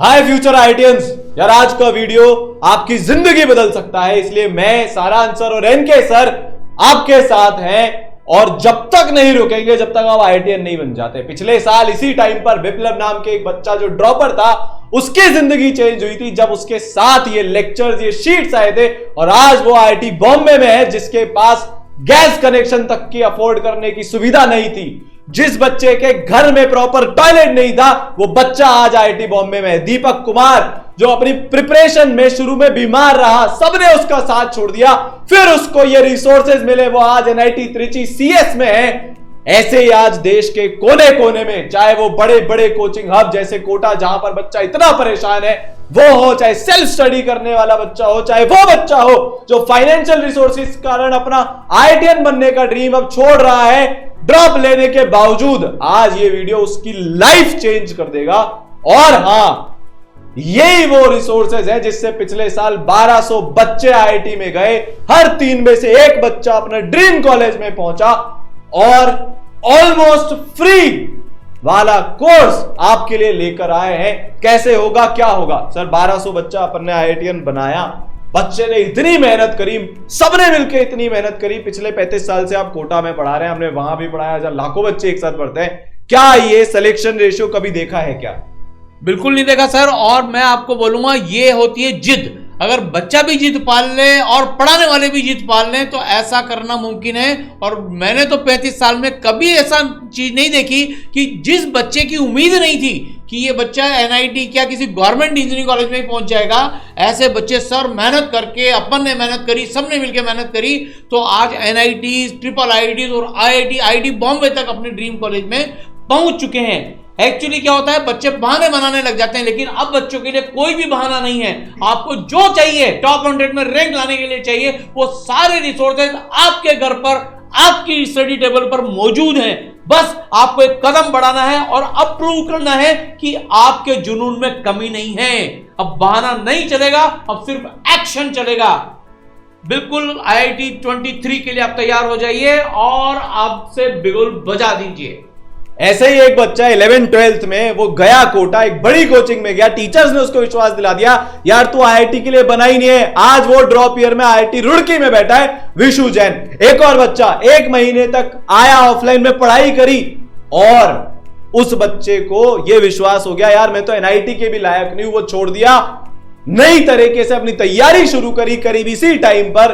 हाय future आईटीएंस यार, आज का वीडियो आपकी जिंदगी बदल सकता है, इसलिए मैं सारांश सर और एनके सर आपके साथ हैं और जब तक नहीं रुकेंगे जब तक आप आईटीएन नहीं बन जाते। पिछले साल इसी टाइम पर विप्लव नाम के एक बच्चा जो ड्रॉपर था उसकी जिंदगी चेंज हुई थी जब उसके साथ ये लेक्चर्स ये शीट्स आए थे और आज वो आईआईटी बॉम्बे में है जिसके पास गैस कनेक्शन तक की अफोर्ड करने की सुविधा नहीं थी। जिस बच्चे के घर में प्रॉपर टॉयलेट नहीं था वो बच्चा आज आईआईटी बॉम्बे में है। दीपक कुमार जो अपनी प्रिपरेशन में शुरू में बीमार रहा, सबने उसका साथ छोड़ दिया, फिर उसको ये रिसोर्सेज मिले, वो आज एनआईटी त्रिची सीएस में है। ऐसे ही आज देश के कोने कोने में, चाहे वो बड़े बड़े कोचिंग हब जैसे कोटा जहां पर बच्चा इतना परेशान है वो हो, चाहे सेल्फ स्टडी करने वाला बच्चा हो, चाहे वो बच्चा हो जो फाइनेंशियल रिसोर्सेज के कारण अपना आईआईटीएन बनने का ड्रीम अब छोड़ रहा है ड्रॉप लेने के बावजूद, आज ये वीडियो उसकी लाइफ चेंज कर देगा। और हां, यही वो रिसोर्सेज है जिससे पिछले साल 1200 बच्चे आईआईटी में गए, हर 3 में से एक बच्चा अपने ड्रीम कॉलेज में पहुंचा और ऑलमोस्ट फ्री वाला कोर्स आपके लिए लेकर आए हैं। कैसे होगा, क्या होगा सर? 1200 बच्चा अपन ने आईआईटीएन बनाया, बच्चे ने इतनी मेहनत करी, सबने मिलकर इतनी मेहनत करी। पिछले 35 साल से आप कोटा में पढ़ा रहे हैं, हमने वहां भी पढ़ाया जहां लाखों बच्चे एक साथ पढ़ते हैं। क्या ये सिलेक्शन रेशियो कभी देखा है क्या? बिल्कुल नहीं देखा सर। और मैं आपको बोलूंगा ये होती है जिद। अगर बच्चा भी जिद पाल ले और पढ़ाने वाले भी जिद पाल लें तो ऐसा करना मुमकिन है। और मैंने तो 35 साल में कभी ऐसा चीज नहीं देखी कि जिस बच्चे की उम्मीद नहीं थी कि ये बच्चा एनआईटी क्या किसी गवर्नमेंट इंजीनियरिंग कॉलेज में ही पहुंच जाएगा, ऐसे बच्चे सर मेहनत करके, अपन ने मेहनत करी, सबने मिलकर मेहनत करी, तो आज एनआईटी, ट्रिपल आईआईटी और आईआईटी बॉम्बे तक अपने ड्रीम कॉलेज में पहुंच चुके हैं। एक्चुअली क्या होता है, बच्चे बहाने बनाने लग जाते हैं, लेकिन अब बच्चों के लिए कोई भी बहाना नहीं है। आपको जो चाहिए, टॉप 100 में रैंक लाने के लिए चाहिए, वो सारे रिसोर्सेज आपके घर पर, आपकी स्टडी टेबल पर मौजूद हैं। बस आपको एक कदम बढ़ाना है और अब प्रूव करना है कि आपके जुनून में कमी नहीं है। अब बहाना नहीं चलेगा, अब सिर्फ एक्शन चलेगा। बिल्कुल आईआईटी 23 के लिए आप तैयार हो जाइए और आपसे बिगुल बजा दीजिए। ऐसे ही एक बच्चा 11th-12th में वो गया कोटा, एक बड़ी कोचिंग में गया, टीचर्स ने उसको विश्वास दिला दिया यार तू आईआईटी के लिए बना ही नहीं है। आज वो ड्रॉप ईयर में आईआईटी रुड़की में बैठा है, विशु जैन। एक और बच्चा 1 महीने तक आया, ऑफलाइन में पढ़ाई करी और उस बच्चे को यह विश्वास हो गया यार मैं तो एनआईटी के भी लायक नहीं हूं, वो छोड़ दिया। नई तरीके से अपनी तैयारी शुरू करी, करीब इसी टाइम पर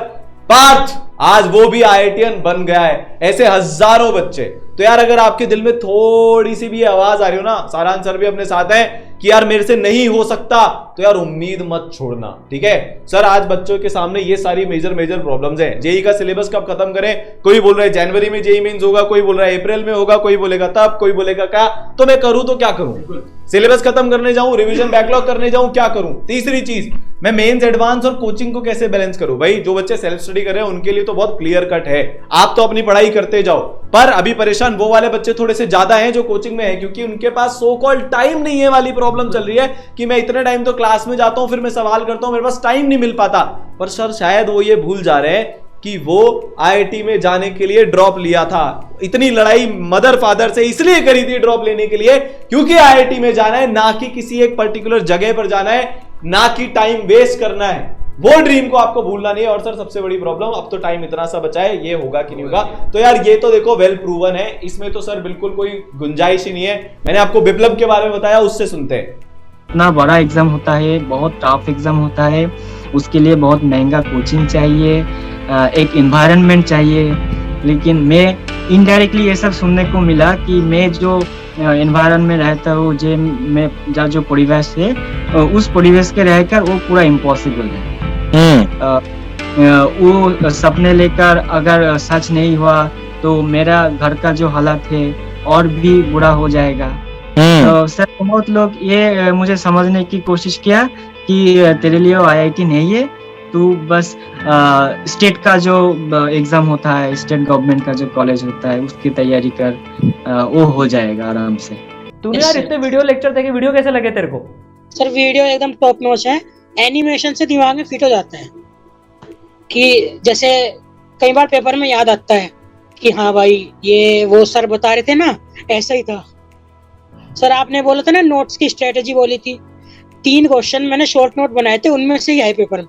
पार्थ आज वो भी आईआईटीएन बन गया है। ऐसे हजारों बच्चे। तो यार अगर आपके दिल में थोड़ी सी भी आवाज आ रही हो ना, सारांश सर भी अपने साथ हैं कि यार मेरे से नहीं हो सकता, तो यार उम्मीद मत छोड़ना, ठीक है सर? आज बच्चों के सामने ये सारी मेजर प्रॉब्लम्स हैं। जेई का सिलेबस कब खत्म करें? कोई बोल रहा है जनवरी में जेई मेंस होगा, कोई बोल रहा है अप्रैल में होगा, कोई बोलेगा तब, कोई बोलेगा क्या। तो मैं करूं तो क्या करूं? सिलेबस खत्म करने जाऊं, रिवीजन बैकलॉग करने जाऊं, क्या करूं? तीसरी चीज, मैं मेंस, एडवांस और कोचिंग को कैसे बैलेंस करूं? भाई जो बच्चे सेल्फ स्टडी कर रहे हैं उनके लिए तो बहुत क्लियर कट है, आप तो अपनी पढ़ाई करते जाओ। पर अभी परेशान वो वाले बच्चे थोड़े से ज्यादा हैं जो कोचिंग में है, क्योंकि उनके पास सो कॉल्ड टाइम नहीं है वाली प्रॉब्लम चल रही है कि मैं इतने टाइम तो क्लास में जाता हूं, फिर मैं सवाल करता हूं, मेरे पास टाइम नहीं मिल पाता। पर सर शायद वो ये भूल जा रहे हैं कि वो आईआईटी में जाने के लिए ड्रॉप लिया था। इतनी लड़ाई मदर फादर से इसलिए करी थी ड्रॉप लेने के लिए क्योंकि आईआईटी में जाना है, ना कि किसी एक पर्टिकुलर जगह पर जाना है, ना कि टाइम वेस्ट करना है। वो ड्रीम को आपको भूलना नहीं है। और सर सबसे बड़ी प्रॉब्लम, अब तो टाइम इतना सा बचा है, ये होगा कि नहीं होगा? तो यार ये तो देखो वेल प्रूवन है, इसमें तो सर बिल्कुल कोई गुंजाइश ही नहीं है। मैंने आपको विप्लव के बारे में बताया, उससे सुनते हैं। इतना बड़ा एग्जाम होता है, बहुत टफ एग्जाम होता है, उसके लिए बहुत महंगा कोचिंग चाहिए, एक एनवायरनमेंट चाहिए। लेकिन मैं इनडायरेक्टली ये सब सुनने को मिला कि मैं जो एनवायरनमेंट में रहता हूँ, जो परिवेश है, उस परिवेश के रहकर वो पूरा इम्पॉसिबल है। वो सपने लेकर अगर सच नहीं हुआ तो मेरा घर का जो हालत है और भी बुरा हो जाएगा। तो सर बहुत लोग ये मुझे समझने की कोशिश किया कि तेरे लिए आईआईटी नहीं है, तू बस स्टेट का जो एग्जाम होता है, स्टेट गवर्नमेंट का जो कॉलेज होता है उसकी तैयारी कर, वो हो जाएगा आराम से। तूने यार इतने वीडियो लेक्चर देखे, वीडियो कैसे लगे तेरे को? सर वीडियो एकदम टॉप नॉच है, एनिमेशन से दिमाग में फिट हो जाता है कि जैसे कई बार पेपर में याद आता है कि हाँ भाई ये वो सर बता रहे थे ना, ऐसा ही था। सर आपने बोला था ना नोट्स की स्ट्रेटेजी बोली थी, 3 क्वेश्चन मैंने शॉर्ट नोट बनाए थे, उनमें से ही आए पेपर में।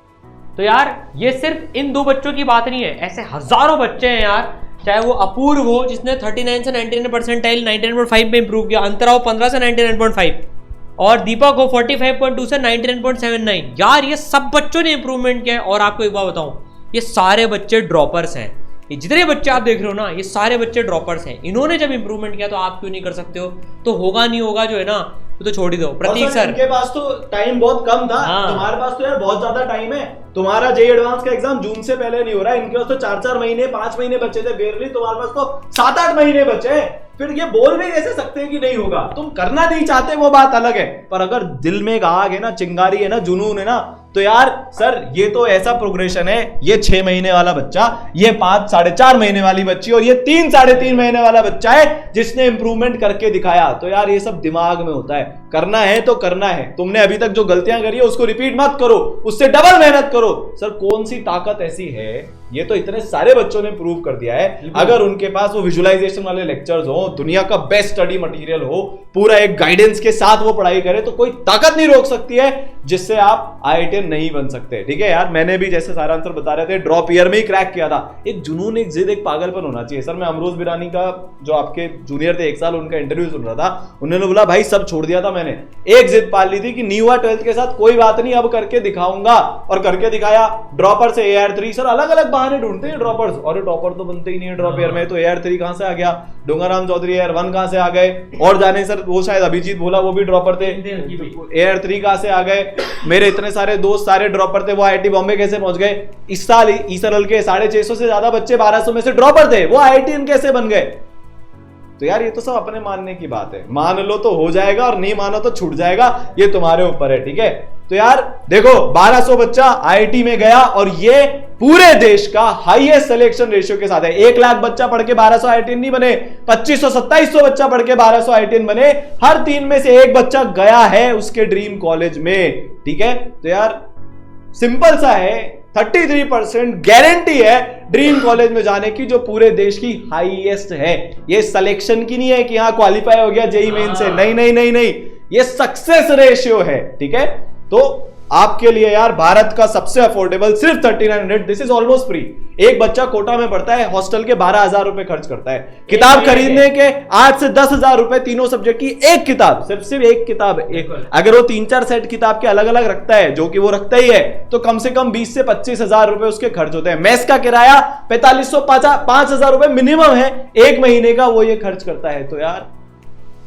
तो यार ये सिर्फ इन 2 बच्चों की बात नहीं है, ऐसे हजारों बच्चे हैं यार, चाहे वो अपूर्व हो जिसने 39 से 99 परसेंटाइल 99.5 में इंप्रूव किया, अंतरा हो 15 से 99.5 और दीपक हो 45.2 से 99.79। यार ये सब बच्चों ने इंप्रूवमेंट किया है। और आपको एक बात बताऊं, ये सारे बच्चे ड्रॉपर्स हैं, ये जितने बच्चे आप देख रहे हो ना, ये सारे बच्चे ड्रॉपर्स हैं। इन्होंने जब इंप्रूवमेंट किया तो आप क्यों नहीं कर सकते हो? तो होगा नहीं होगा जो है ना, तो छोड़ ही दो। प्रतीक सर इनके पास तो टाइम बहुत कम था। हाँ। तुम्हारे पास तो यार बहुत ज्यादा टाइम है। तुम्हारा जेई एडवांस का एग्जाम जून से पहले नहीं हो रहा है, इनके पास तो 4-4 महीने 5 महीने बचे थे बेरली, तुम्हारे पास तो 7-8 महीने बचे हैं। फिर ये बोल भी कैसे सकते हैं कि नहीं होगा? तुम करना नहीं चाहते वो बात अलग है, पर अगर दिल में एक आग है ना, चिंगारी है ना, जुनून है ना, तो यार सर ये तो ऐसा प्रोग्रेशन है। ये 6 महीने वाला बच्चा, ये 5-4.5 महीने वाली बच्ची और ये 3-3.5 महीने वाला बच्चा है जिसने इंप्रूवमेंट करके दिखाया। तो यार ये सब दिमाग में होता है, करना है तो करना है। तुमने अभी तक जो गलतियां करी है उसको रिपीट मत करो, उससे डबल मेहनत करो। सर कौन सी ताकत ऐसी है? ये तो इतने सारे बच्चों ने प्रूव कर दिया है। अगर उनके पास वो विजुअलाइजेशन वाले लेक्चर्स हो, दुनिया का बेस्ट स्टडी मटेरियल हो, पूरा एक गाइडेंस के साथ वो पढ़ाई करे, तो कोई ताकत नहीं रोक सकती है जिससे आप IITian नहीं बन सकते। ठीक है यार, मैंने भी जैसे सारा आंसर बता रहे थे ड्रॉप ईयर में ही क्रैक किया था। एक जुनून, एक जिद, एक पागलपन होना चाहिए। सर मैं अमरोज बिरानी का, जो आपके जूनियर थे 1 साल, उनका इंटरव्यू सुन रहा था। उन्होंने बोला भाई सब छोड़ दिया था मैंने, एक जिद पाल ली थी कि नहीं हुआ 12th के साथ, कोई बात नहीं अब करके दिखाऊंगा, और करके दिखाया। ड्रॉपर से AR3, सर अलग अलग बहाने ढूंढते हैं ड्रॉपर्स, और टॉपर तो बनते ही नहीं है ड्रॉप ईयर में, तो AR3 कहां से आ गया? डोंगरराम चौधरी AR1 कहां से आ गए? और जाने सर वो शायद अभिजीत भोला, वो भी ड्रॉपर थे, AR3 कहां से आ गए? मेरे इतने सारे दोस्त सारे ड्रॉपर थे, वो IIT बॉम्बे कैसे पहुंच गए? इस साल ईसरल के 650 से ज्यादा बच्चे 1200 में से ड्रॉपर थे, वो IITian कैसे बन गए? तो यार ये तो सब अपने मानने की बात है। मान लो तो हो जाएगा और नहीं मानो तो छूट जाएगा, ये तुम्हारे ऊपर है। ठीक है, तो यार देखो 1200 बच्चा IIT में गया और ये पूरे देश का हाईएस्ट सिलेक्शन रेशियो के साथ है। 1 लाख बच्चा पढ़ के 1200 IITian नहीं बने, 2500-2700 बच्चा पढ़ के 1200 IITian बने। हर 3 में से 1 बच्चा गया है उसके ड्रीम कॉलेज में। ठीक है, तो यार सिंपल सा है, 33% गारंटी है ड्रीम कॉलेज में जाने की, जो पूरे देश की हाईएस्ट है। ये सिलेक्शन की नहीं है कि हाँ क्वालिफाई हो गया जेई मेन से, नहीं नहीं नहीं नहीं, ये सक्सेस रेशियो है। ठीक है, तो आपके लिए यार भारत का सबसे अफोर्डेबल सिर्फ 3900, दिस इज ऑलमोस्ट फ्री। एक बच्चा कोटा में पढ़ता है, हॉस्टल के 12,000 रुपए खर्च करता है, किताब खरीदने के 8 से 10,000 रुपए, तीनों सब्जेक्ट की एक किताब, सिर्फ एक किताब, एक अगर वो 3-4 सेट किताब के अलग अलग रखता है, जो कि वो रखता ही है, तो कम से कम 20 से 25,000 रुपए उसके खर्च होते हैं। मेस का किराया 4500-5,000 रुपए मिनिमम है, 1 महीने का वो ये खर्च करता है। तो यार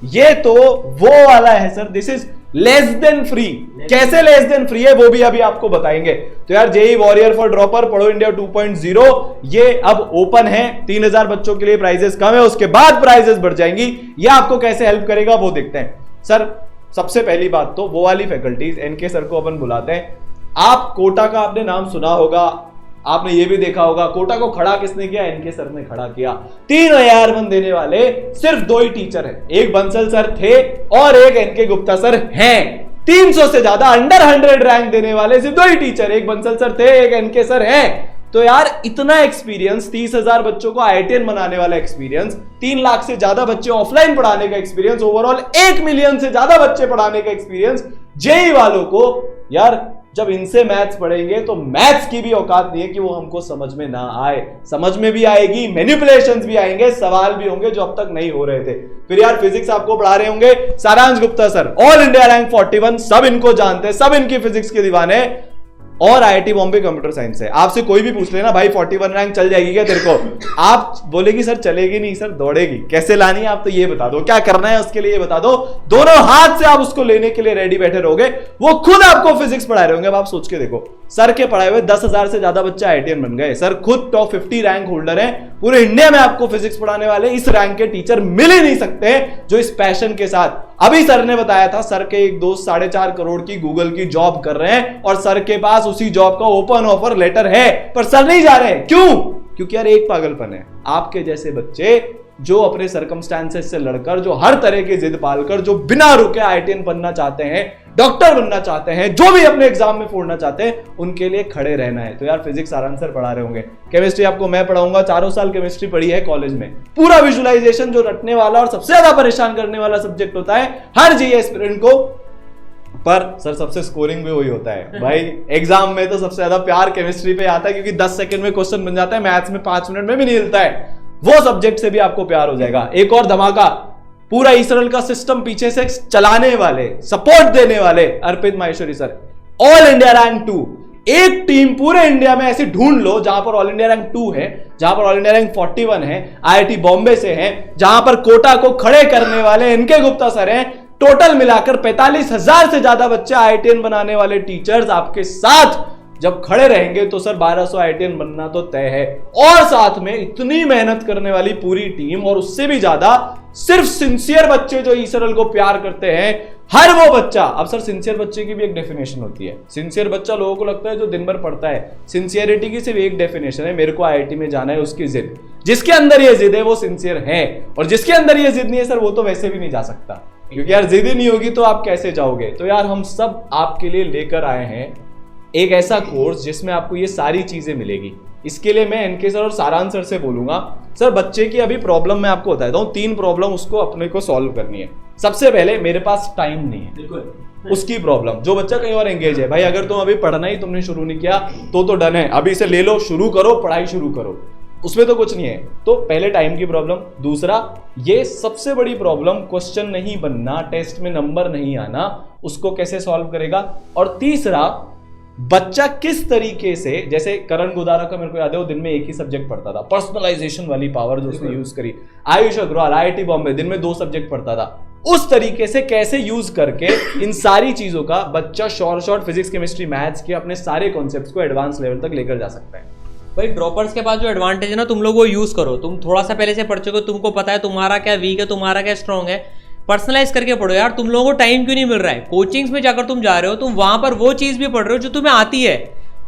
ये तो वो वाला है sir, this is less than free. कैसे लेस देन फ्री है वो भी अभी आपको बताएंगे। तो यार जेई वॉरियर फॉर ड्रॉपर पढ़ो इंडिया 2.0 ये अब ओपन है, 3000 बच्चों के लिए प्राइजेस कम है, उसके बाद प्राइजेस बढ़ जाएंगी। ये आपको कैसे हेल्प करेगा वो देखते हैं। सर सबसे पहली बात तो वो वाली फैकल्टीज, एनके सर को अपन बुलाते हैं। आप कोटा का आपने नाम सुना होगा, आपने ये भी देखा होगा कोटा को खड़ा किसने किया? एनके सर ने खड़ा किया। 3 AR1 देने वाले सिर्फ 2 ही टीचर हैं, एक बंसल सर थे और एक एनके गुप्ता सर हैं। 300 से ज्यादा अंडर 100 रैंक देने वाले सिर्फ 2 ही टीचर, एक बंसल सर थे, एक एनके सर हैं। तो यार इतना एक्सपीरियंस, 30,000 बच्चों को IITian बनाने वाला एक्सपीरियंस, 3 लाख से ज्यादा बच्चे ऑफलाइन पढ़ाने का एक्सपीरियंस, ओवरऑल 1 मिलियन से ज्यादा बच्चे पढ़ाने का एक्सपीरियंस जेई वालों को। यार जब इनसे मैथ्स पढ़ेंगे तो मैथ्स की भी औकात नहीं है कि वो हमको समझ में ना आए, समझ में भी आएगी, मैनिपुलेशंस भी आएंगे, सवाल भी होंगे जो अब तक नहीं हो रहे थे। फिर यार फिजिक्स आपको पढ़ा रहे होंगे सारांश Gupta sir, all India rank 41, सब इनको जानते हैं, सब इनकी फिजिक्स के दीवाने, और IIT बॉम्बे कंप्यूटर साइंस है। आपसे कोई भी पूछ लेना भाई 41 रैंक चल जाएगी क्या तेरे को, आप बोलेगी सर चलेगी नहीं सर दौड़ेगी। कैसे लानी है आप तो ये बता दो, क्या करना है उसके लिए ये बता दो, दोनों हाथ से आप उसको लेने के लिए रेडी बैठे रहोगे। वो खुद आपको फिजिक्स पढ़ा रहे होंगे। अब आप सोच के देखो, सर के पढ़ाए हुए 10,000 से ज्यादा बच्चे IITian बन गए, सर खुद टॉप 50 रैंक होल्डर हैं, पूरे इंडिया में आपको फिजिक्स पढ़ाने वाले इस रैंक के टीचर मिल ही नहीं सकते जो इस पैशन के साथ। अभी सर ने बताया था सर के एक दोस्त 4.5 करोड़ की गूगल की जॉब कर रहे हैं और सर के पास उसी जॉब का ओपन ऑफर लेटर है, पर सर नहीं जा रहे हैं। क्यों? क्योंकि यार एक पागलपन है, आपके जैसे बच्चे जो अपने सर्कमस्टेंसेस से लड़कर, जो हर तरह की जिद पालकर, जो बिना रुके IITian बनना चाहते हैं, डॉक्टर बनना चाहते हैं, जो भी अपने एग्जाम में फोड़ना चाहते हैं, उनके लिए खड़े रहना है। तो यार फिजिक्स सारांश सर पढ़ा रहे होंगे, केमिस्ट्री आपको मैं पढ़ाऊंगा, 4 साल केमिस्ट्री पढ़ी है कॉलेज में। पूरा विजुअलाइजेशन जो रटने वाला और सबसे ज्यादा परेशान करने वाला सब्जेक्ट होता है, हर जेईई एस्पिरेंट को पर सर सबसे स्कोरिंग भी वही होता है भाई। एग्जाम में तो सबसे ज्यादा प्यार केमिस्ट्री पे आता है, क्योंकि 10 सेकंड में क्वेश्चन बन जाता है, मैथ्स में 5 मिनट में भी नहीं मिलता है। वो सब्जेक्ट से भी आपको प्यार हो जाएगा। एक और धमाका, पूरा इसरल का सिस्टम पीछे से चलाने वाले, सपोर्ट देने वाले Arpit Maheshwari sir, all India rank 2। एक टीम पूरे इंडिया में ऐसी ढूंढ लो जहां पर ऑल इंडिया रैंक 2 है, जहां पर ऑल इंडिया रैंक 41 है, आईआईटी बॉम्बे से है, जहां पर कोटा को खड़े करने वाले इनके गुप्ता सर हैं। टोटल मिलाकर 45,000 से ज्यादा बच्चे आईआईटीएन बनाने वाले टीचर्स आपके साथ जब खड़े रहेंगे तो सर 1200 आईआईटीएन बनना तो तय है। और साथ में इतनी मेहनत करने वाली पूरी टीम, और उससे भी ज्यादा सिर्फ सिंसियर बच्चे जो ईसरल को प्यार करते हैं, हर वो बच्चा। अब सर सिंसियर बच्चे की भी एक डेफिनेशन होती है। सिंसियर बच्चा लोगों को लगता है जो दिन भर पढ़ता है। सिंसियरिटी की सिर्फ एक डेफिनेशन है, मेरे को आईआईटी में जाना है, उसकी जिद। जिसके अंदर ये जिद है वो सिंसियर है, और जिसके अंदर ये जिद नहीं है सर वो तो वैसे भी नहीं जा सकता, क्योंकि यार जिद ही नहीं होगी तो आप कैसे जाओगे। तो यार हम सब आपके लिए लेकर आए हैं एक ऐसा कोर्स जिसमें आपको ये सारी चीजें मिलेगी। इसके लिए मैं एनके सर और सारांश सर से बोलूंगा, सर बच्चे की अभी प्रॉब्लम मैं आपको बताता हूँ, 3 प्रॉब्लम उसको अपने को सॉल्व करनी है। सबसे पहले मेरे पास टाइम नहीं है, बिल्कुल उसकी प्रॉब्लम। जो बच्चा कहीं और एंगेज है, भाई अगर तुम अभी पढ़ना ही तुमने शुरू नहीं किया तो डन है, अभी इसे ले लो, शुरू करो, पढ़ाई शुरू करो, उसमें तो कुछ नहीं है। तो पहले टाइम की प्रॉब्लम। दूसरा, ये सबसे बड़ी प्रॉब्लम, क्वेश्चन नहीं बनना, टेस्ट में नंबर नहीं आना, उसको कैसे सॉल्व करेगा। और तीसरा, बच्चा किस तरीके से, जैसे करण गोदारा का मेरे को याद है, वो दिन में एक ही सब्जेक्ट पढ़ता था, पर्सनलाइजेशन वाली पावर जो उसने यूज करी। आयुष अग्रवाल आईआईटी बॉम्बे दिन में 2 सब्जेक्ट पढ़ता था, उस तरीके से कैसे यूज करके इन सारी चीजों का बच्चा शॉर्ट फिजिक्स केमिस्ट्री मैथ्स के अपने सारे कॉन्सेप्ट्स को एडवांस लेवल तक लेकर जा सकता है। भाई ड्रॉपर्स के पास जो एडवांटेज है ना, तुम लोग वो यूज करो। तुम थोड़ा सा पहले से पढ़ चुके हो, तुमको पता है तुम्हारा क्या वीक है, तुम्हारा क्या स्ट्रॉन्ग है, पर्सनलाइज करके पढ़ो यार। तुम लोगों को टाइम क्यों नहीं मिल रहा है? कोचिंग्स में जाकर तुम जा रहे हो, तुम वहां पर वो चीज भी पढ़ रहे हो जो तुम्हें आती है,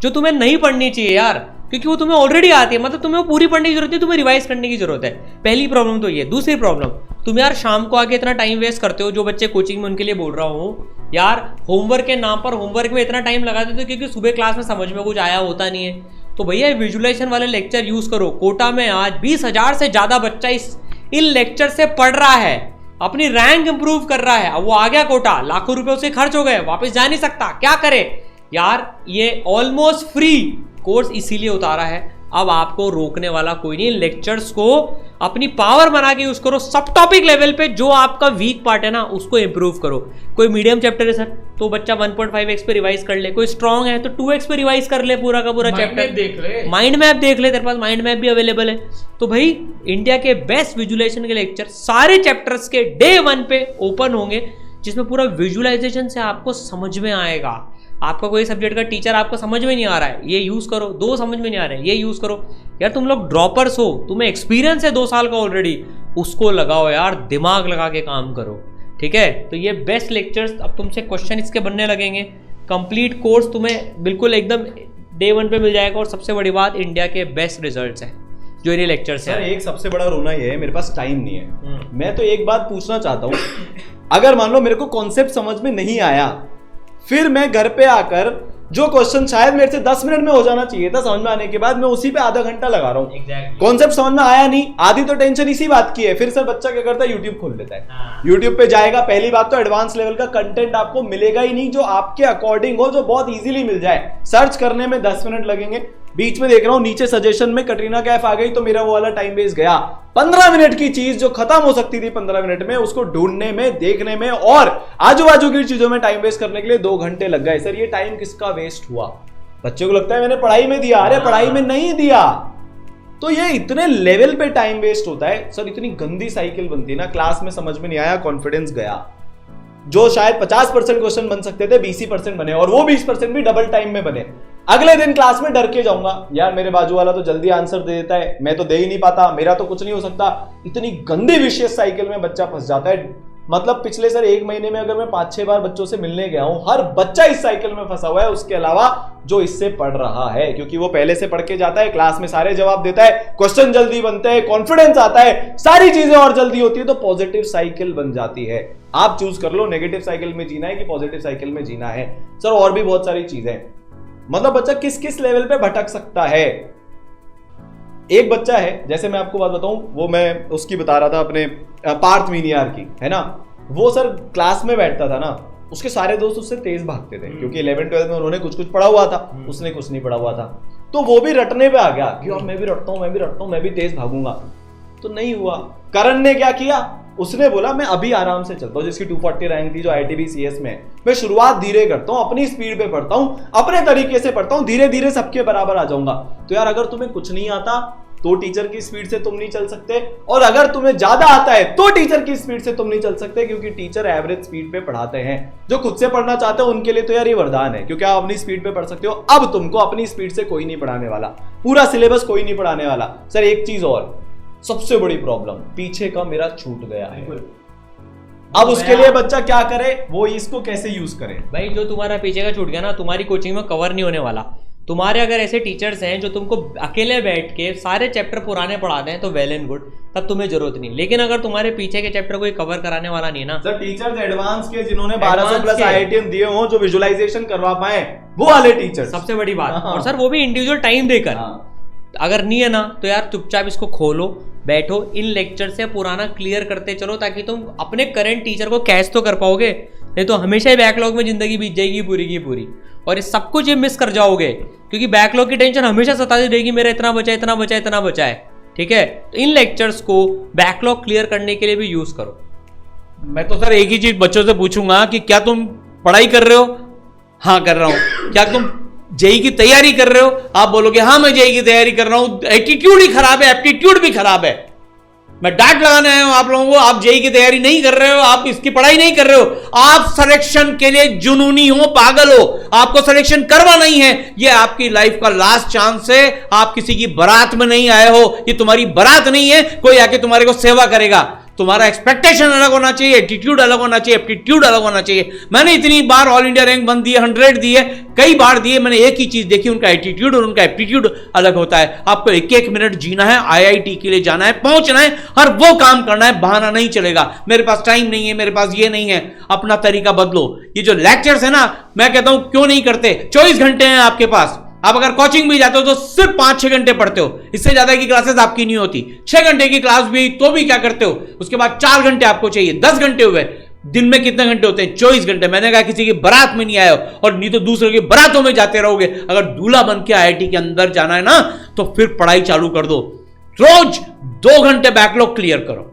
जो तुम्हें नहीं पढ़नी चाहिए यार, क्योंकि वो तुम्हें ऑलरेडी आती है। मतलब तुम्हें वो पूरी पढ़ने की जरूरत है, तुम्हें रिवाइज करने की जरूरत है। पहली प्रॉब्लम तो ये। दूसरी प्रॉब्लम, तुम यार शाम को आके इतना टाइम वेस्ट करते हो। जो बच्चे कोचिंग में, उनके लिए बोल रहा हूँ यार, होमवर्क के नाम पर होमवर्क में इतना टाइम लगा देते हो, क्योंकि सुबह क्लास में समझ में कुछ आया होता नहीं है। तो भैया विजुअलाइजेशन वाले लेक्चर यूज करो। कोटा में आज 20,000 से ज्यादा बच्चा इन लेक्चर से पढ़ रहा है, अपनी रैंक इंप्रूव कर रहा है। अब वो आ गया कोटा, लाखों रुपए उसे खर्च हो गए, वापस जा नहीं सकता, क्या करे यार? ये ऑलमोस्ट फ्री कोर्स इसीलिए उतारा है, अब आपको रोकने वाला कोई नहीं। लेक्चर्स को अपनी पावर बना के यूज करो। सब टॉपिक लेवल पे जो आपका वीक पार्ट है ना, उसको इंप्रूव करो। कोई मीडियम चैप्टर है सर, तो बच्चा 1.5x पे रिवाइज कर ले। कोई स्ट्रॉन्ग है तो 2x पे रिवाइज कर ले पूरा का पूरा चैप्टर। देख ले, माइंड मैप देख ले, तेरे पास माइंड मैप भी अवेलेबल है। तो भाई इंडिया के बेस्ट विजुअलाइजेशन के लेक्चर सारे चैप्टर्स के डे 1 पे ओपन होंगे, जिसमें पूरा विजुअलाइजेशन से आपको समझ में आएगा। आपका कोई सब्जेक्ट का टीचर आपको समझ में नहीं आ रहा है, ये यूज करो। 2 समझ में नहीं आ रहे हैं, ये यूज करो। यार तुम लोग ड्रॉपर्स हो, तुम्हें एक्सपीरियंस है 2 साल का ऑलरेडी, उसको लगाओ यार, दिमाग लगा के काम करो, ठीक है? तो ये बेस्ट लेक्चर्स, अब तुमसे क्वेश्चन इसके बनने लगेंगे। कंप्लीट कोर्स तुम्हें बिल्कुल एकदम डे 1 पे मिल जाएगा। और सबसे बड़ी बात, इंडिया के बेस्ट रिजल्ट्स हैं जो ये लेक्चर्स हैं। एक सबसे बड़ा रोना ये है, मेरे पास टाइम नहीं है। मैं तो एक बात पूछना चाहता हूँ, अगर मान लो मेरे को कॉन्सेप्ट समझ में नहीं आया, फिर मैं घर पे आकर जो क्वेश्चन शायद मेरे से 10 मिनट में हो जाना चाहिए था समझ में आने के बाद, मैं उसी पे आधा घंटा लगा रहा हूँ। कॉन्सेप्ट समझ में आया नहीं, आधी तो टेंशन इसी बात की है। फिर सर बच्चा क्या करता है, यूट्यूब खोल लेता है, यूट्यूब पे जाएगा। पहली बात तो एडवांस लेवल का कंटेंट आपको मिलेगा ही नहीं जो आपके अकॉर्डिंग हो, जो बहुत इजीली मिल जाए। सर्च करने में 10 मिनट लगेंगे। बीच में देख रहा हूं नीचे सजेशन में कटरीना कैफ आ गई, तो मेरा वो वाला टाइम वेस्ट गया। 15 मिनट की चीज जो खत्म हो सकती थी 15 मिनट में, उसको ढूंढने में, देखने में और आजू बाजू की चीजों में टाइम वेस्ट करने के लिए 2 घंटे लग गए। सर ये टाइम किसका वेस्ट हुआ? बच्चे को लगता है मैंने पढ़ाई में दिया, अरे पढ़ाई में नहीं दिया। तो ये इतने लेवल पे टाइम वेस्ट होता है सर, इतनी गंदी साइकिल बनती है ना। क्लास में समझ में नहीं आया, कॉन्फिडेंस गया। जो शायद 50% क्वेश्चन बन सकते थे 20% बने, और वो 20% भी डबल टाइम में बने। अगले दिन क्लास में डर के जाऊंगा, यार मेरे बाजू वाला तो जल्दी आंसर दे देता है, मैं तो दे ही नहीं पाता, मेरा तो कुछ नहीं हो सकता। इतनी गंदी विशेष साइकिल में बच्चा फंस जाता है। मतलब पिछले सर 1 महीने में अगर मैं 5-6 बार बच्चों से मिलने गया हूं, हर बच्चा इस साइकिल में फंसा हुआ है, उसके अलावा जो इससे पढ़ रहा है, क्योंकि वो पहले से पढ़ के जाता है, क्लास में सारे जवाब देता है, क्वेश्चन जल्दी बनते हैं, कॉन्फिडेंस आता है, सारी चीजें और जल्दी होती है, तो पॉजिटिव साइकिल बन जाती है। आप चूज कर लो नेगेटिव साइकिल में जीना है कि पॉजिटिव साइकिल में जीना है। सर और भी बहुत सारी चीजें, मतलब बच्चा किस किस लेवल पे भटक सकता है। एक बच्चा है, जैसे मैं आपको बात बताऊं, वो मैं उसकी बता रहा था अपने पार्थ मीनियार की, है ना। वो सर क्लास में बैठता था ना, उसके सारे दोस्त उससे तेज भागते थे क्योंकि 11th-12th में उन्होंने कुछ कुछ पढ़ा हुआ था, उसने कुछ नहीं पढ़ा हुआ था। तो वो भी रटने पे आ गया कि अब मैं भी रटता हूँ, मैं भी तेज भागूंगा। तो नहीं हुआ। करण ने क्या किया, उसने बोला मैं अभी आराम से चलता हूँ, जिसकी 240 रैंक थी जो IITB CS में, मैं शुरुआत धीरे करता हूँ, अपनी स्पीड पे पढ़ता हूँ, अपने तरीके से पढ़ता हूँ, धीरे धीरे सबके बराबर आ जाऊंगा। तो यार अगर तुम्हें कुछ नहीं आता तो टीचर की स्पीड से तुम नहीं चल सकते, और अगर तुम्हें ज्यादा आता है तो टीचर की स्पीड से तुम नहीं चल सकते, क्योंकि टीचर एवरेज स्पीड पे पढ़ाते हैं। जो खुद से पढ़ना चाहते हो उनके लिए तो यार ये वरदान है, क्योंकि आप अपनी स्पीड पे पढ़ सकते हो। अब तुमको अपनी स्पीड से कोई नहीं पढ़ाने वाला, पूरा सिलेबस कोई नहीं पढ़ाने वाला। सर एक चीज और, सबसे बड़ी प्रॉब्लम, पीछे का मेरा छूट गया है। अब उसके लिए बच्चा क्या करे, वो इसको कैसे यूज करे? भाई जो तुम्हारा पीछे का छूट गया ना, तुम्हारी कोचिंग में कवर नहीं होने वाला। तुम्हारे अगर ऐसे टीचर्स हैं जो तुमको अकेले बैठ के सारे चैप्टर पुराने पढ़ा दें तो वेल एंड गुड, तब तुम्हें जरूरत नहीं। लेकिन अगर तुम्हारे पीछे के चैप्टर कोई कवर कराने वाला नहीं ना, सर टीचर्स एडवांस के जिन्होंने 1200 प्लस IITM दिए हो, जो विजुअलाइजेशन करवा पाए, वो वाले टीचर सबसे बड़ी बात। और सर वो भी इंडिविजुअल टाइम देकर। अगर नहीं है ना तो यार चुपचाप इसको खोलो, बैठो, इन लेक्चर से पुराना क्लियर करते चलो, ताकि तुम अपने करंट टीचर को कैच तो कर पाओगे। नहीं तो हमेशा ही बैकलॉग में जिंदगी बीत जाएगी पूरी की पूरी, और ये सब कुछ ये मिस कर जाओगे, क्योंकि बैकलॉग की टेंशन हमेशा सताती रहेगी, मेरा इतना बचा है, इतना बचा है, इतना बचा है। ठीक है, तो इन लेक्चर्स को बैकलॉग क्लियर करने के लिए भी यूज करो। मैं तो सर एक ही चीज बच्चों से पूछूंगा कि क्या तुम पढ़ाई कर रहे हो? हाँ कर रहा हूं। क्या तुम जेई की तैयारी कर रहे हो? आप बोलोगे हाँ मैं जेई की तैयारी कर रहा हूं। एटीट्यूड ही खराब है, एप्टीट्यूड भी खराब है। मैं डांट लगाने आया हूं आप लोगों को, आप जेई की तैयारी नहीं कर रहे हो, आप इसकी पढ़ाई नहीं कर रहे हो, आप सिलेक्शन के लिए जुनूनी हो, पागल हो, आपको सिलेक्शन करवा नहीं है। ये आपकी लाइफ का लास्ट चांस है। आप किसी की बारात में नहीं आए हो, ये तुम्हारी बारात नहीं है कोई आके तुम्हारे को सेवा करेगा। तुम्हारा एक्सपेक्टेशन अलग होना चाहिए, एटीट्यूड अलग होना चाहिए, एप्टीट्यूड अलग होना चाहिए। मैंने इतनी बार ऑल इंडिया रैंक बन दिए, 100 दिए, कई बार दिए, मैंने एक ही चीज देखी, उनका एटीट्यूड और उनका एप्टीट्यूड अलग होता है। आपको एक एक मिनट जीना है, IIT के लिए जाना है, पहुंचना है, हर वो काम करना है, बहाना नहीं चलेगा। मेरे पास टाइम नहीं है, मेरे पास ये नहीं है, अपना तरीका बदलो। ये जो लेक्चर्स है ना, मैं कहता हूं क्यों नहीं करते? 24 घंटे हैं आपके पास, आप अगर कोचिंग भी जाते हो तो सिर्फ 5-6 घंटे पढ़ते हो, इससे ज्यादा की क्लासेस आपकी नहीं होती। 6 घंटे की क्लास भी तो भी क्या करते हो, उसके बाद 4 घंटे आपको चाहिए, 10 घंटे हुए। दिन में कितने घंटे होते हैं? 24 घंटे। मैंने कहा किसी की बारात में नहीं आए हो, और नहीं तो दूसरों की बारातों में जाते रहोगे। अगर दूल्हा बन के IIT के अंदर जाना है ना, तो फिर पढ़ाई चालू कर दो। रोज 2 घंटे बैकलॉग क्लियर करो,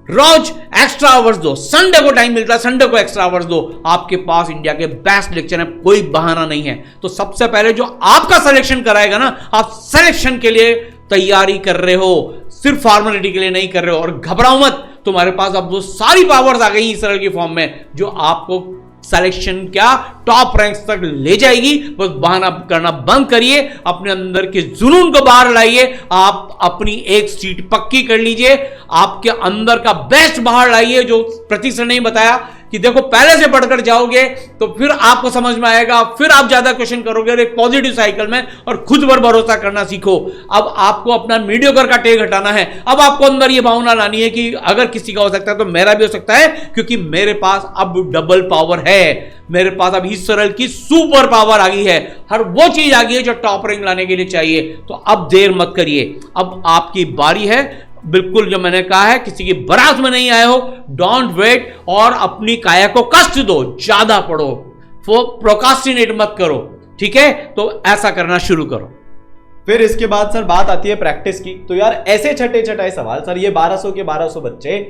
रोज एक्स्ट्रा आवर्स दो। संडे को टाइम मिलता है, संडे को एक्स्ट्रा आवर्स दो। आपके पास इंडिया के बेस्ट लेक्चर है, कोई बहाना नहीं है। तो सबसे पहले जो आपका सिलेक्शन कराएगा ना, आप सिलेक्शन के लिए तैयारी कर रहे हो, सिर्फ फॉर्मेलिटी के लिए नहीं कर रहे हो। और घबराओ मत, तुम्हारे पास अब वो सारी पावर्स आ गई इस सरल की फॉर्म में, जो आपको सिलेक्शन क्या टॉप रैंक्स तक ले जाएगी। बस बहाना करना बंद करिए, अपने अंदर के जुनून को बाहर लाइए, आप अपनी एक सीट पक्की कर लीजिए, आपके अंदर का बेस्ट बाहर लाइए। जो प्रतीक सर ने बताया कि देखो पहले से पढ़कर जाओगे तो फिर आपको समझ में आएगा, फिर आप ज्यादा क्वेश्चन करोगे एक पॉजिटिव साइकिल में, और खुद पर भरोसा करना सीखो। अब आपको अपना मीडियोकर का टेक हटाना है। अब आपको अंदर ये भावना लानी है कि अगर किसी का हो सकता है तो मेरा भी हो सकता है, क्योंकि मेरे पास अब डबल पावर है, मेरे पास अब इस सरल की सुपर पावर आ गई है, हर वो चीज आ गई है जो टॉप रैंक लाने के लिए चाहिए। तो अब देर मत करिए, अब आपकी बारी है। बिल्कुल जो मैंने कहा है, किसी की बारात में नहीं आए हो, डोंट वेट, और अपनी काया को कष्ट दो, ज्यादा पढ़ो, प्रोकास्टिनेट मत करो। ठीक है, तो ऐसा करना शुरू करो। फिर इसके बाद सर बात आती है प्रैक्टिस की। तो यार ऐसे छठे छठाए सवाल, सर ये 1200 के 1200 बच्चे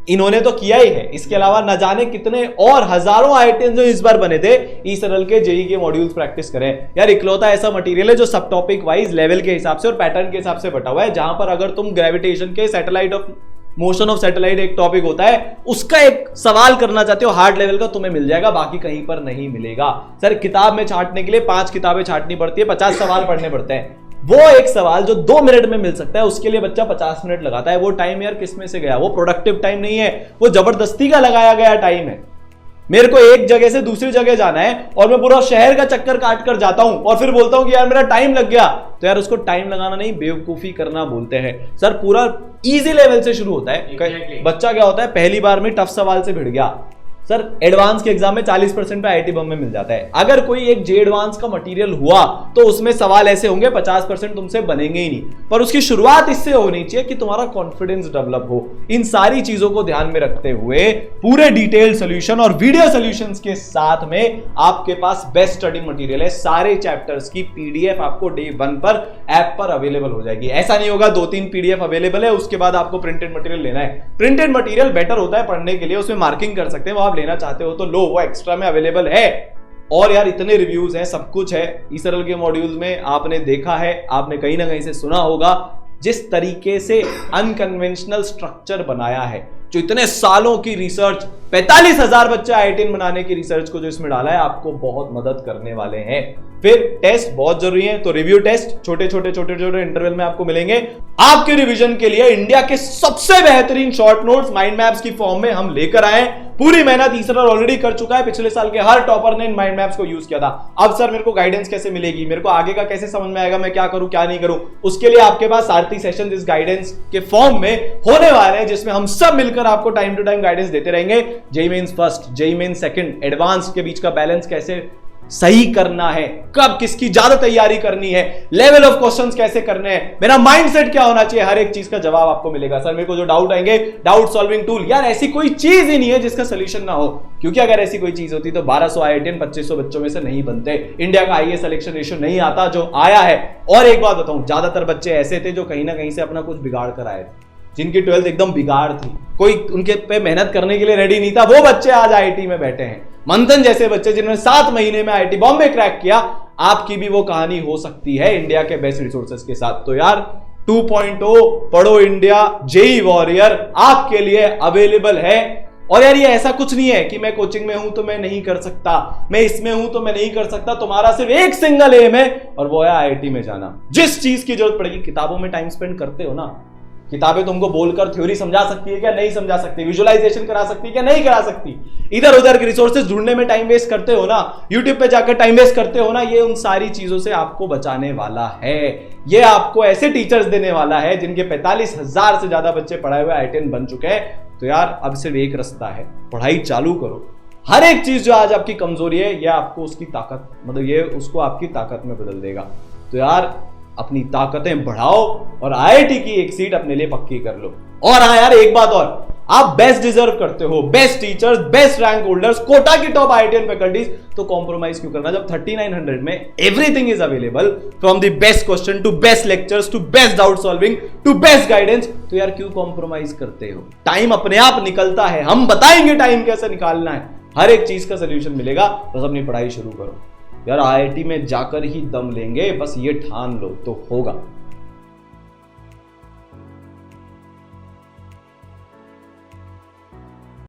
इन्होंने तो किया ही है, इसके अलावा न जाने कितने और हजारों आइटम्स जो इस बार बने थे ई सरल के जेई के मॉड्यूल्स प्रैक्टिस करें। यार इकलौता ऐसा मटेरियल है जो सब टॉपिक वाइज लेवल के हिसाब से और पैटर्न के हिसाब से बटा हुआ है, जहां पर अगर तुम ग्रेविटेशन के satellite of motion of satellite एक टॉपिक होता है, उसका एक सवाल करना चाहते हो हार्ड लेवल का, तुम्हें मिल जाएगा, बाकी कहीं पर नहीं मिलेगा। सर किताब में छांटने के लिए 5 किताबें छांटनी पड़ती है, 50 सवाल पढ़ने पड़ते हैं। वो एक सवाल जो 2 मिनट में मिल सकता है, उसके लिए बच्चा 50 मिनट लगाता है। वो टाइम यार किस में से गया? वो प्रोडक्टिव टाइम नहीं है, वो जबरदस्ती का लगाया गया टाइम है। मेरे को एक जगह से दूसरी जगह जाना है और मैं पूरा शहर का चक्कर काट कर जाता हूं और फिर बोलता हूं कि यार मेरा टाइम लग गया, तो यार उसको टाइम लगाना नहीं, बेवकूफी करना बोलते हैं। सर पूरा इजी लेवल से शुरू होता है। बच्चा क्या होता है, पहली बार में टफ सवाल से भिड़ गया, सर एडवांस के एग्जाम में 40% पे आईआईटी बॉम्बे मिल जाता है। अगर कोई एक जे एडवांस का मटेरियल हुआ तो उसमें सवाल ऐसे होंगे 50% तुमसे बनेंगे ही नहीं, पर उसकी शुरुआत इससे होनी चाहिए कि तुम्हारा कॉन्फिडेंस डेवलप हो। इन सारी चीजों को ध्यान में रखते हुए पूरे डिटेल सोल्यूशन और वीडियो सोल्यूशंस के साथ में आपके पास बेस्ट स्टडी मटेरियल है। सारे चैप्टर्स की पीडीएफ आपको डे 1 पर ऐप पर अवेलेबल हो जाएगी। ऐसा नहीं होगा 2-3 पीडीएफ अवेलेबल है उसके बाद आपको प्रिंटेड मटेरियल लेना है। प्रिंटेड मटेरियल बेटर होता है पढ़ने के लिए, उसमें मार्किंग कर सकते हैं, वो आप लेना चाहते हो तो लो, वो एक्स्ट्रा में अवेलेबल है। और यार इतने रिव्यूज हैं, सब कुछ है। ईसरल के मॉड्यूल्स में आपने देखा है, आपने कहीं ना कहीं से सुना होगा जिस तरीके से अनकन्वेंशनल स्ट्रक्चर बनाया है, जो इतने सालों की रिसर्च, 45,000 बच्चे आईआईटी बनाने की रिसर्च को जो इसमें डाला है, आपको बहुत मदद करने वाले हैं। फिर टेस्ट बहुत जरूरी है, तो रिव्यू टेस्ट छोटे छोटे इंटरवल में आपको मिलेंगे। आपके रिवीजन के लिए इंडिया के सबसे बेहतरीन शॉर्ट नोट्स माइंड मैप्स की फॉर्म में हम लेकर आए। पूरी मेहनत ईसरल ऑलरेडी कर चुका है, पिछले साल के हर टॉपर ने इन माइंड मैप्स को यूज किया था। अब सर मेरे को गाइडेंस कैसे मिलेगी, मेरे को आगे का कैसे समझ में आएगा, मैं क्या करूं क्या नहीं करूं, उसके लिए आपके पास सारथी सेशन इस गाइडेंस के फॉर्म में होने वाले हैं, जिसमें हम सब मिलकर आपको टाइम टू टाइम गाइडेंस देते रहेंगे। JEE mains first, JEE mains second, advance के बीच का बैलेंस कैसे सही करना है, कब किसकी ज्यादा तैयारी करनी है, लेवल ऑफ क्वेश्चंस कैसे करने हैं, मेरा माइंडसेट क्या होना चाहिए, हर एक चीज का जवाब आपको मिलेगा। सर मेरे को जो डाउट आएंगे, डाउट सॉल्विंग टूल, यार ऐसी कोई चीज ही नहीं है जिसका सोल्यूशन ना हो, क्योंकि अगर ऐसी कोई चीज होती तो 1200 आईआईटीएन 2500 बच्चों में से नहीं बनते, इंडिया का आईए सिलेक्शन रेशियो नहीं आता जो आया है। और एक बात बताऊं, ज्यादातर बच्चे ऐसे थे जो कहीं ना कहीं से अपना कुछ बिगाड़ कर आए थे, जिनकी 12th एकदम बिगाड़ थी, कोई उनके पे मेहनत करने के लिए रेडी नहीं था, वो बच्चे आज आईआईटी में बैठे हैं। मंथन जैसे बच्चे जिन्होंने 7 महीने में आईआईटी बॉम्बे क्रैक किया, आपकी भी वो कहानी हो सकती है इंडिया के बेस्ट रिसोर्सेज के साथ। तो यार 2.0 पढ़ो इंडिया जेईई वॉरियर आपके लिए अवेलेबल है। और यार ये ऐसा कुछ नहीं है कि मैं कोचिंग में हूं तो मैं नहीं कर सकता, मैं इसमें हूं तो मैं नहीं कर सकता। तुम्हारा सिर्फ एक सिंगल एम है और वो है आईआईटी में जाना। जिस चीज की जरूरत पड़ेगी, किताबों में टाइम स्पेंड करते हो ना, किताबें तुमको बोलकर थ्योरी समझा सकती है क्या, नहीं समझा सकती, विजुअलाइजेशन करा सकती है क्या, नहीं करा सकती, इधर उधर के रिसोर्सेज ढूंढने में टाइम वेस्ट करते हो ना, यूट्यूब पे जाकर टाइम वेस्ट करते हो ना, ये उन सारी चीजों से आपको बचाने वाला है। ये आपको ऐसे टीचर्स देने वाला है जिनके 45,000 से ज्यादा बच्चे पढ़ाए हुए आईआईटीएन बन चुके हैं। तो यार अब सिर्फ एक रास्ता है, पढ़ाई चालू करो। हर एक चीज जो आज आपकी कमजोरी है, ये आपको उसकी ताकत, मतलब ये उसको आपकी ताकत में बदल देगा। तो यार अपनी ताकतें बढ़ाओ और आईआईटी की एक सीट अपने लिए पक्की कर लो। और हाँ यार एक बात और, आप बेस्ट डिजर्व करते हो, best teachers, best rank holders, Kota की टॉप आईआईटीएन फैकल्टीज, तो कॉम्प्रोमाइज क्यों करना जब 3900 में everything is available, from the best question to best lectures to best doubt solving to best guidance. तो यार क्यों कॉम्प्रोमाइज करते हो? टाइम अपने आप निकलता है, हम बताएंगे टाइम कैसे निकालना है, हर एक चीज का सोल्यूशन मिलेगा। बस अपनी पढ़ाई शुरू करो यार, आईआईटी में जाकर ही दम लेंगे, बस ये ठान लो तो होगा।